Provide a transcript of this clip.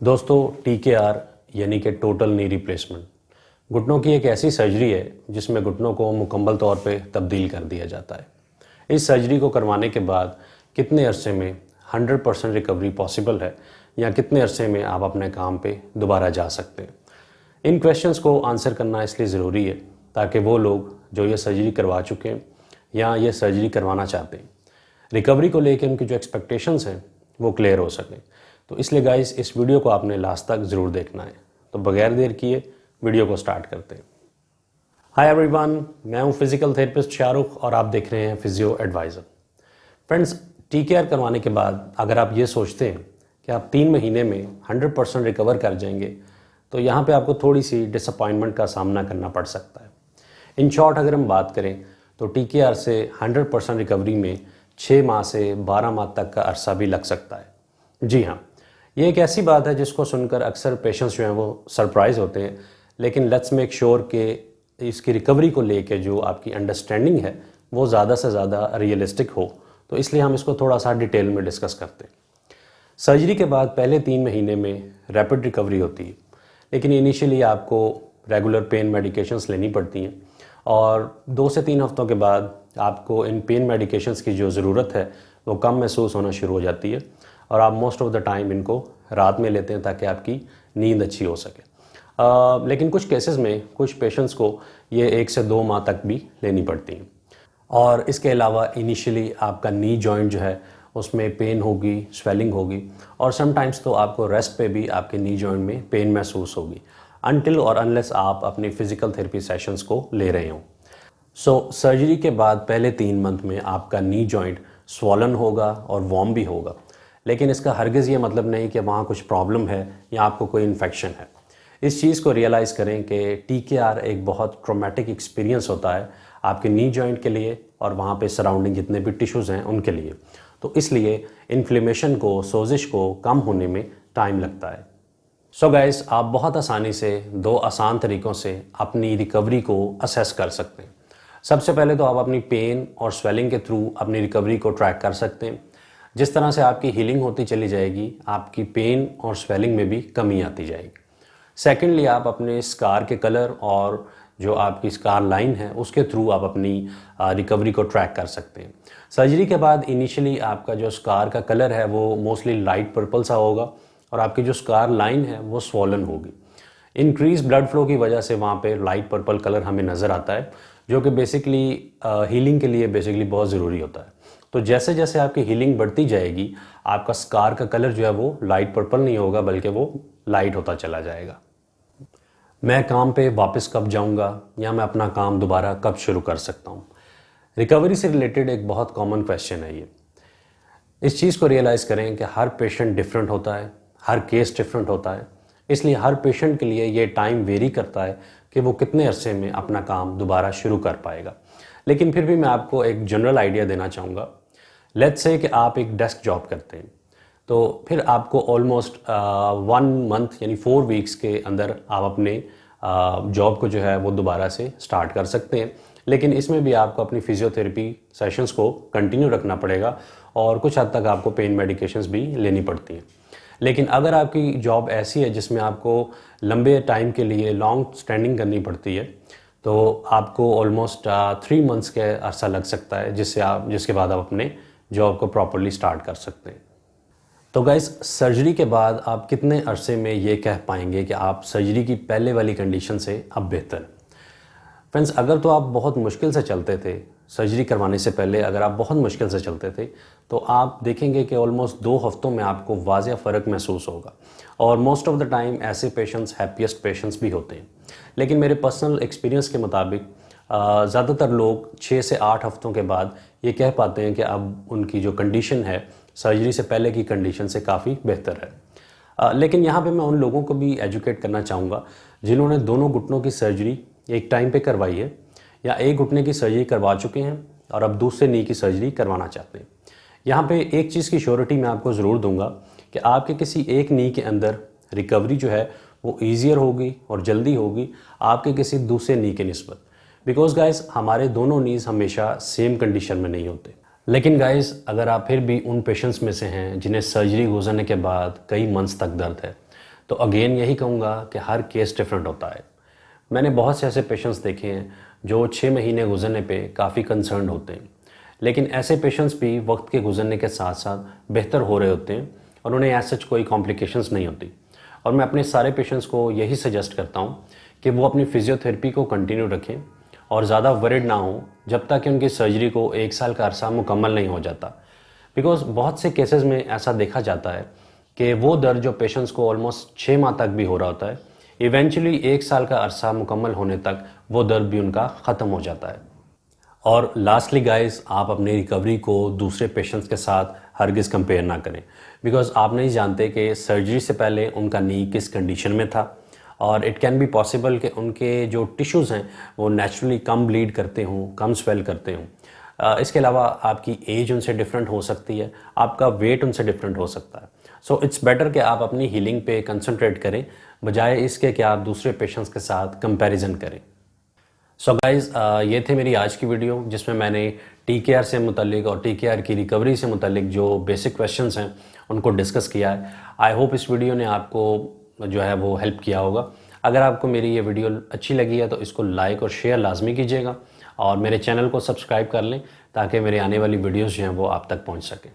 दोस्तों TKR यानी कि टोटल नी रिप्लेसमेंट घुटनों की एक ऐसी सर्जरी है जिसमें घुटनों को मुकम्मल तौर पे तब्दील कर दिया जाता है। इस सर्जरी को करवाने के बाद कितने अरसे में 100% रिकवरी पॉसिबल है या कितने अरसे में आप अपने काम पे दोबारा जा सकते हैं। इन क्वेश्चंस को आंसर करना इसलिए ज़रूरी है ताकि वो लोग जो ये सर्जरी करवा चुके हैं या ये सर्जरी करवाना चाहते हैं, रिकवरी को लेकर उनकी जो एक्सपेक्टेशंस हैं वो क्लियर हो सकें। तो इसलिए गाइस इस वीडियो को आपने लास्ट तक ज़रूर देखना है। तो बगैर देर किए वीडियो को स्टार्ट करते हैं। हाय एवरीवन, मैं हूं फिजिकल थेरेपिस्ट शाहरुख और आप देख रहे हैं फिजियो एडवाइज़र। फ्रेंड्स, TKR करवाने के बाद अगर आप ये सोचते हैं कि आप 3 महीने में 100% रिकवर कर जाएंगे तो यहाँ पे आपको थोड़ी सी डिसअपॉइंटमेंट का सामना करना पड़ सकता है। इन शॉर्ट अगर हम बात करें तो TKR से 100% रिकवरी में 6 माह से 12 माह तक का अरसा भी लग सकता है। जी हाँ, ये एक ऐसी बात है जिसको सुनकर अक्सर पेशेंट्स जो हैं वो सरप्राइज़ होते हैं, लेकिन लेट्स मेक श्योर कि इसकी रिकवरी को लेके जो आपकी अंडरस्टैंडिंग है वो ज़्यादा से ज़्यादा रियलिस्टिक हो। तो इसलिए हम इसको थोड़ा सा डिटेल में डिस्कस करते हैं। सर्जरी के बाद पहले 3 महीने में रैपिड रिकवरी होती है, लेकिन इनिशियली आपको रेगुलर पेन मेडिकेशंस लेनी पड़ती हैं और 2 से 3 हफ्तों के बाद आपको इन पेन मेडिकेशंस की जो ज़रूरत है वो कम महसूस होना शुरू हो जाती है और आप मोस्ट ऑफ द टाइम इनको रात में लेते हैं ताकि आपकी नींद अच्छी हो सके। लेकिन कुछ केसेस में कुछ पेशेंट्स को ये 1 से 2 माह तक भी लेनी पड़ती हैं। और इसके अलावा इनिशियली आपका नी जॉइंट जो है उसमें पेन होगी, स्वेलिंग होगी और समटाइम्स तो आपको रेस्ट पे भी आपके नी जॉइंट में पेन महसूस होगी अनटिल और अनलेस आप अपनी फ़िज़िकल थेरेपी सेशंस को ले रहे हों। सर्जरी के बाद पहले 3 मंथ में आपका नी जॉइंट स्वॉलन होगा और वार्म भी होगा, लेकिन इसका हरगिज़ ये मतलब नहीं कि वहाँ कुछ प्रॉब्लम है या आपको कोई इन्फेक्शन है। इस चीज़ को रियलाइज़ करें कि TKR एक बहुत ट्रॉमेटिक एक्सपीरियंस होता है आपके नी जॉइंट के लिए और वहाँ पे सराउंडिंग जितने भी टिश्यूज़ हैं उनके लिए। तो इसलिए इन्फ्लेमेशन को, सोजिश को कम होने में टाइम लगता है। सो गाइस, आप बहुत आसानी से 2 आसान तरीक़ों से अपनी रिकवरी को असेस कर सकते हैं। सबसे पहले तो आप अपनी पेन और स्वेलिंग के थ्रू अपनी रिकवरी को ट्रैक कर सकते हैं। जिस तरह से आपकी हीलिंग होती चली जाएगी, आपकी पेन और स्वेलिंग में भी कमी आती जाएगी। सेकेंडली, आप अपने स्कार के कलर और जो आपकी स्कार लाइन है उसके थ्रू आप अपनी रिकवरी को ट्रैक कर सकते हैं। सर्जरी के बाद इनिशियली आपका जो स्कार का कलर है वो मोस्टली लाइट पर्पल सा होगा और आपकी जो स्कार लाइन है वो स्वॉलन होगी। इंक्रीज ब्लड फ्लो की वजह से वहाँ पे लाइट पर्पल कलर हमें नज़र आता है, जो कि बेसिकली हीलिंग के लिए बेसिकली बहुत ज़रूरी होता है। तो जैसे जैसे आपकी हीलिंग बढ़ती जाएगी, आपका स्कार का कलर जो है वो लाइट पर्पल नहीं होगा बल्कि वो लाइट होता चला जाएगा। मैं काम पे वापस कब जाऊंगा या मैं अपना काम दोबारा कब शुरू कर सकता हूँ? रिकवरी से रिलेटेड एक बहुत कॉमन क्वेश्चन है ये। इस चीज़ को रियलाइज़ करें कि हर पेशेंट डिफरेंट होता है, हर केस डिफरेंट होता है, इसलिए हर पेशेंट के लिए ये टाइम वेरी करता है कि वो कितने अरसे में अपना काम दोबारा शुरू कर पाएगा। लेकिन फिर भी मैं आपको एक जनरल आइडिया देना चाहूँगा। लेट्स से कि आप एक डेस्क जॉब करते हैं, तो फिर आपको ऑलमोस्ट 1 मंथ यानी 4 वीक्स के अंदर आप अपने जॉब को जो है वो दोबारा से स्टार्ट कर सकते हैं। लेकिन इसमें भी आपको अपनी फिजियोथेरेपी सेशंस को कंटिन्यू रखना पड़ेगा और कुछ हद तक आपको पेन मेडिकेशंस भी लेनी पड़ती हैं। लेकिन अगर आपकी जॉब ऐसी है जिसमें आपको लंबे टाइम के लिए लॉन्ग स्टैंडिंग करनी पड़ती है, तो आपको ऑलमोस्ट 3 मंथ्स के अरसा लग सकता है जिसके बाद आप अपने जॉब को प्रॉपर्ली स्टार्ट कर सकते हैं। तो गाइस, सर्जरी के बाद आप कितने अरसे में ये कह पाएंगे कि आप सर्जरी की पहले वाली कंडीशन से अब बेहतर हैं? फ्रेंड्स, अगर तो आप बहुत मुश्किल से चलते थे, सर्जरी करवाने से पहले अगर आप बहुत मुश्किल से चलते थे, तो आप देखेंगे कि ऑलमोस्ट 2 हफ्तों में आपको वाज़ेह फ़र्क महसूस होगा और मोस्ट ऑफ द टाइम ऐसे पेशेंट्स हैप्पीएस्ट पेशेंट्स भी होते हैं। लेकिन मेरे पर्सनल एक्सपीरियंस के मुताबिक ज़्यादातर लोग 6 से 8 हफ्तों के बाद ये कह पाते हैं कि अब उनकी जो कंडीशन है सर्जरी से पहले की कंडीशन से काफ़ी बेहतर है। लेकिन यहाँ पे मैं उन लोगों को भी एजुकेट करना चाहूँगा जिन्होंने दोनों घुटनों की सर्जरी एक टाइम पे करवाई है या एक घुटने की सर्जरी करवा चुके हैं और अब दूसरे नी की सर्जरी करवाना चाहते हैं। यहाँ पे एक चीज़ की श्योरिटी मैं आपको ज़रूर दूंगा कि आपके किसी एक नी के अंदर रिकवरी जो है वो ईजियर होगी और जल्दी होगी आपके किसी दूसरे नी के निस्बत। बिकॉज गाइस, हमारे दोनों नीज़ हमेशा सेम कंडीशन में नहीं होते। लेकिन गाइस, अगर आप फिर भी उन पेशेंट्स में से हैं जिन्हें सर्जरी गुजरने के बाद कई मंथ्स तक दर्द है, तो अगेन यही कहूँगा कि हर केस डिफरेंट होता है। मैंने बहुत से ऐसे पेशेंट्स देखे हैं जो 6 महीने गुजरने पे काफ़ी कंसर्न होते हैं, लेकिन ऐसे पेशेंट्स भी वक्त के गुजरने के साथ साथ बेहतर हो रहे होते हैं और उन्हें ऐसा कोई कॉम्प्लिकेशंस नहीं होती। और मैं अपने सारे पेशेंट्स को यही सजेस्ट करता हूँ कि वो अपनी फिजियोथेरेपी को कंटिन्यू रखें और ज़्यादा वरिड ना हो जब तक कि उनकी सर्जरी को 1 साल का अरसा मुकम्मल नहीं हो जाता। बिकॉज बहुत से केसेस में ऐसा देखा जाता है कि वो दर्द जो पेशेंट्स को ऑलमोस्ट 6 माह तक भी हो रहा होता है, इवेंचुअली 1 साल का अरसा मुकम्मल होने तक वो दर्द भी उनका ख़त्म हो जाता है। और लास्टली गाइस, आप अपनी रिकवरी को दूसरे पेशेंट्स के साथ हरगिज़ कंपेयर ना करें, बिकॉज आप नहीं जानते कि सर्जरी से पहले उनका नी किस कंडीशन में था और इट कैन बी पॉसिबल कि उनके जो टिश्यूज़ हैं वो नेचुरली कम ब्लीड करते हों, कम स्वेल करते हों। इसके अलावा आपकी एज उनसे डिफरेंट हो सकती है, आपका वेट उनसे डिफरेंट हो सकता है। सो इट्स बेटर कि आप अपनी हीलिंग पे कंसंट्रेट करें बजाय इसके कि आप दूसरे पेशेंट्स के साथ कंपैरिजन करें। सो गाइज़, ये थे मेरी आज की वीडियो जिसमें मैंने TKR से मुतल्लिक और TKR की रिकवरी से मुतल्लिक जो बेसिक क्वेश्चंस हैं उनको डिस्कस किया है। आई होप इस वीडियो ने आपको जो है वो हेल्प किया होगा। अगर आपको मेरी ये वीडियो अच्छी लगी है तो इसको लाइक और शेयर लाजमी कीजिएगा और मेरे चैनल को सब्सक्राइब कर लें ताकि मेरे आने वाली वीडियोज़ जो हैं वो आप तक पहुँच सकें।